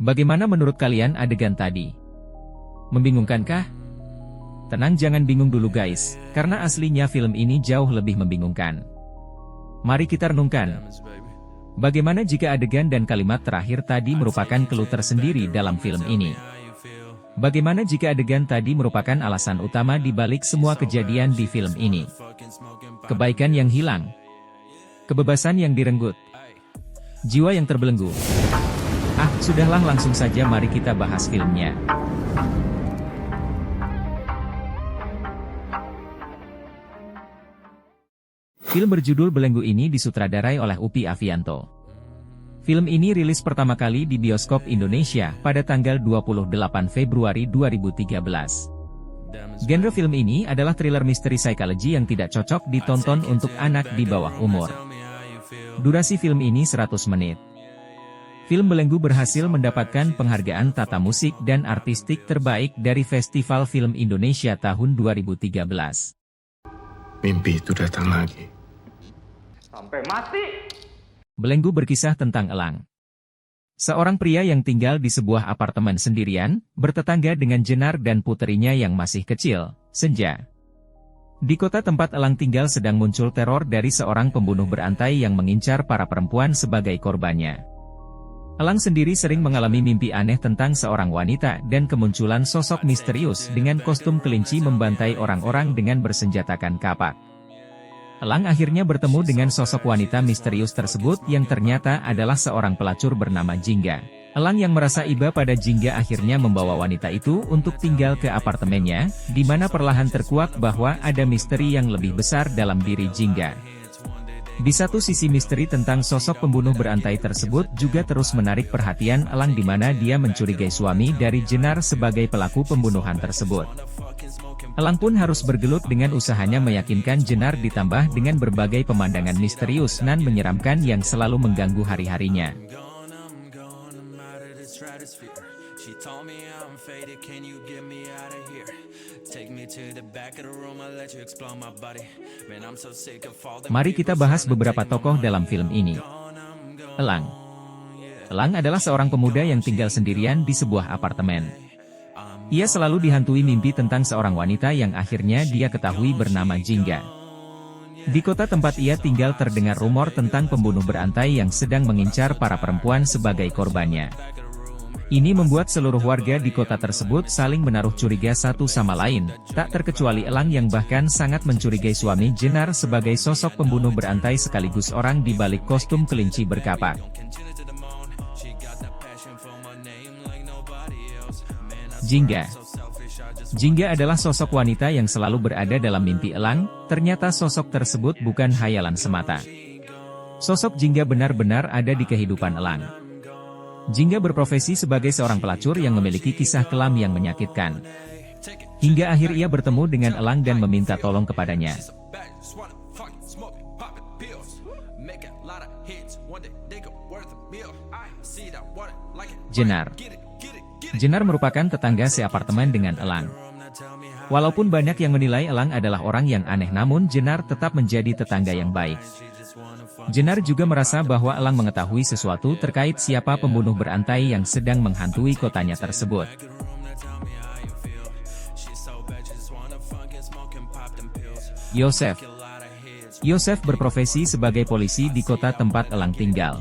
Bagaimana menurut kalian adegan tadi? Membingungkankah? Tenang, jangan bingung dulu guys, karena aslinya film ini jauh lebih membingungkan. Mari kita renungkan. Bagaimana jika adegan dan kalimat terakhir tadi merupakan clue tersendiri dalam film ini? Bagaimana jika adegan tadi merupakan alasan utama di balik semua kejadian di film ini? Kebaikan yang hilang, kebebasan yang direnggut, jiwa yang terbelenggu. Sudahlah, langsung saja mari kita bahas filmnya. Film berjudul Belenggu ini disutradarai oleh Upi Avianto. Film ini rilis pertama kali di bioskop Indonesia pada tanggal 28 Februari 2013. Genre film ini adalah thriller misteri psikologi yang tidak cocok ditonton untuk anak di bawah umur. Durasi film ini 100 menit. Film Belenggu berhasil mendapatkan penghargaan tata musik dan artistik terbaik dari Festival Film Indonesia tahun 2013. Mimpi itu datang lagi. Sampai mati. Belenggu berkisah tentang Elang, seorang pria yang tinggal di sebuah apartemen sendirian, bertetangga dengan Jenar dan puterinya yang masih kecil, Senja. Di kota tempat Elang tinggal sedang muncul teror dari seorang pembunuh berantai yang mengincar para perempuan sebagai korbannya. Elang sendiri sering mengalami mimpi aneh tentang seorang wanita dan kemunculan sosok misterius dengan kostum kelinci membantai orang-orang dengan bersenjatakan kapak. Elang akhirnya bertemu dengan sosok wanita misterius tersebut yang ternyata adalah seorang pelacur bernama Jingga. Elang yang merasa iba pada Jingga akhirnya membawa wanita itu untuk tinggal ke apartemennya, di mana perlahan terkuak bahwa ada misteri yang lebih besar dalam diri Jingga. Di satu sisi misteri tentang sosok pembunuh berantai tersebut juga terus menarik perhatian Elang di mana dia mencurigai suami dari Jenar sebagai pelaku pembunuhan tersebut. Elang pun harus bergelut dengan usahanya meyakinkan Jenar ditambah dengan berbagai pemandangan misterius dan menyeramkan yang selalu mengganggu hari-harinya. Mari kita bahas beberapa tokoh dalam film ini. Elang. Elang adalah seorang pemuda yang tinggal sendirian di sebuah apartemen. Ia selalu dihantui mimpi tentang seorang wanita yang akhirnya dia ketahui bernama Jingga. Di kota tempat ia tinggal terdengar rumor tentang pembunuh berantai yang sedang mengincar para perempuan sebagai korbannya. Ini membuat seluruh warga di kota tersebut saling menaruh curiga satu sama lain, tak terkecuali Elang yang bahkan sangat mencurigai suami Jenar sebagai sosok pembunuh berantai sekaligus orang di balik kostum kelinci berkapak. Jingga. Jingga adalah sosok wanita yang selalu berada dalam mimpi Elang, ternyata sosok tersebut bukan hayalan semata. Sosok Jingga benar-benar ada di kehidupan Elang. Jingga berprofesi sebagai seorang pelacur yang memiliki kisah kelam yang menyakitkan. Hingga akhir ia bertemu dengan Elang dan meminta tolong kepadanya. Jenar. Jenar merupakan tetangga seapartemen dengan Elang. Walaupun banyak yang menilai Elang adalah orang yang aneh namun Jenar tetap menjadi tetangga yang baik. Jenar juga merasa bahwa Elang mengetahui sesuatu terkait siapa pembunuh berantai yang sedang menghantui kotanya tersebut. Yosef. Yosef berprofesi sebagai polisi di kota tempat Elang tinggal.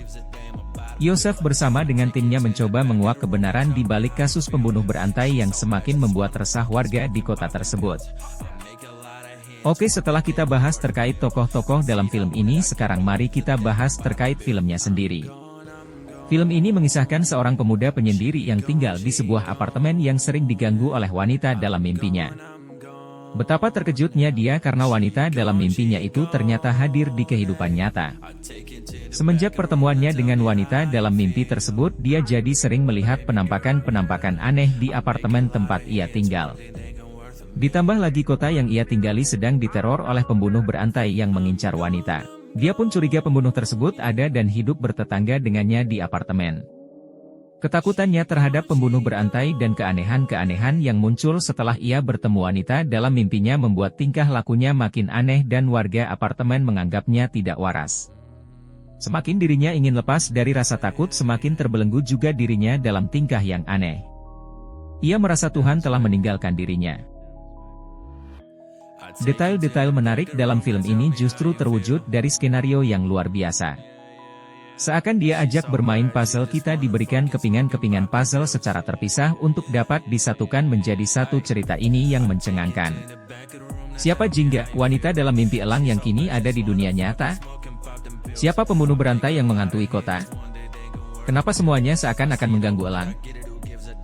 Yosef bersama dengan timnya mencoba menguak kebenaran di balik kasus pembunuh berantai yang semakin membuat resah warga di kota tersebut. Oke, setelah kita bahas terkait tokoh-tokoh dalam film ini, sekarang mari kita bahas terkait filmnya sendiri. Film ini mengisahkan seorang pemuda penyendiri yang tinggal di sebuah apartemen yang sering diganggu oleh wanita dalam mimpinya. Betapa terkejutnya dia karena wanita dalam mimpinya itu ternyata hadir di kehidupan nyata. Semenjak pertemuannya dengan wanita dalam mimpi tersebut, dia jadi sering melihat penampakan-penampakan aneh di apartemen tempat ia tinggal. Ditambah lagi kota yang ia tinggali sedang diteror oleh pembunuh berantai yang mengincar wanita. Dia pun curiga pembunuh tersebut ada dan hidup bertetangga dengannya di apartemen. Ketakutannya terhadap pembunuh berantai dan keanehan-keanehan yang muncul setelah ia bertemu wanita dalam mimpinya membuat tingkah lakunya makin aneh dan warga apartemen menganggapnya tidak waras. Semakin dirinya ingin lepas dari rasa takut, semakin terbelenggu juga dirinya dalam tingkah yang aneh. Ia merasa Tuhan telah meninggalkan dirinya. Detail-detail menarik dalam film ini justru terwujud dari skenario yang luar biasa. Seakan dia ajak bermain puzzle, kita diberikan kepingan-kepingan puzzle secara terpisah untuk dapat disatukan menjadi satu cerita ini yang mencengangkan. Siapa Jingga, wanita dalam mimpi Elang yang kini ada di dunia nyata? Siapa pembunuh berantai yang menghantui kota? Kenapa semuanya seakan-akan mengganggu Elang?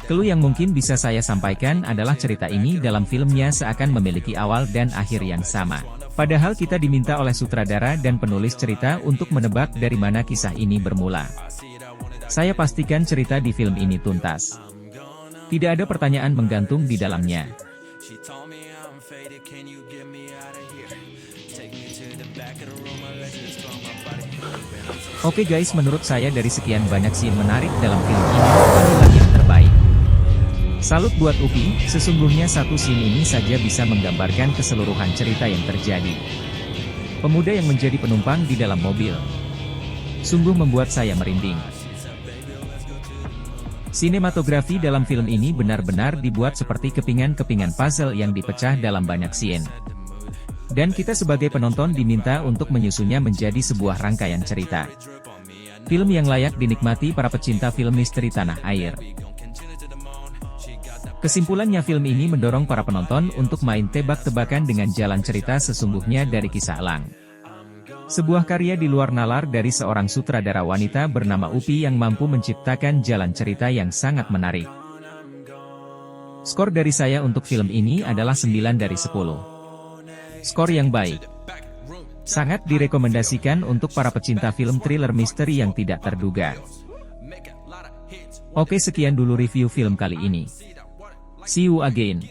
Clue yang mungkin bisa saya sampaikan adalah cerita ini dalam filmnya seakan memiliki awal dan akhir yang sama. Padahal kita diminta oleh sutradara dan penulis cerita untuk menebak dari mana kisah ini bermula. Saya pastikan cerita di film ini tuntas. Tidak ada pertanyaan menggantung di dalamnya. Oke guys, menurut saya dari sekian banyak scene menarik dalam film ini, inilah yang terbaik. Salut buat Upi, sesungguhnya satu scene ini saja bisa menggambarkan keseluruhan cerita yang terjadi. Pemuda yang menjadi penumpang di dalam mobil. Sungguh membuat saya merinding. Sinematografi dalam film ini benar-benar dibuat seperti kepingan-kepingan puzzle yang dipecah dalam banyak scene. Dan kita sebagai penonton diminta untuk menyusunnya menjadi sebuah rangkaian cerita. Film yang layak dinikmati para pecinta film misteri tanah air. Kesimpulannya, film ini mendorong para penonton untuk main tebak-tebakan dengan jalan cerita sesungguhnya dari kisah Elang. Sebuah karya di luar nalar dari seorang sutradara wanita bernama Upi yang mampu menciptakan jalan cerita yang sangat menarik. Skor dari saya untuk film ini adalah 9 dari 10. Skor yang baik. Sangat direkomendasikan untuk para pecinta film thriller misteri yang tidak terduga. Oke, sekian dulu review film kali ini. See you again.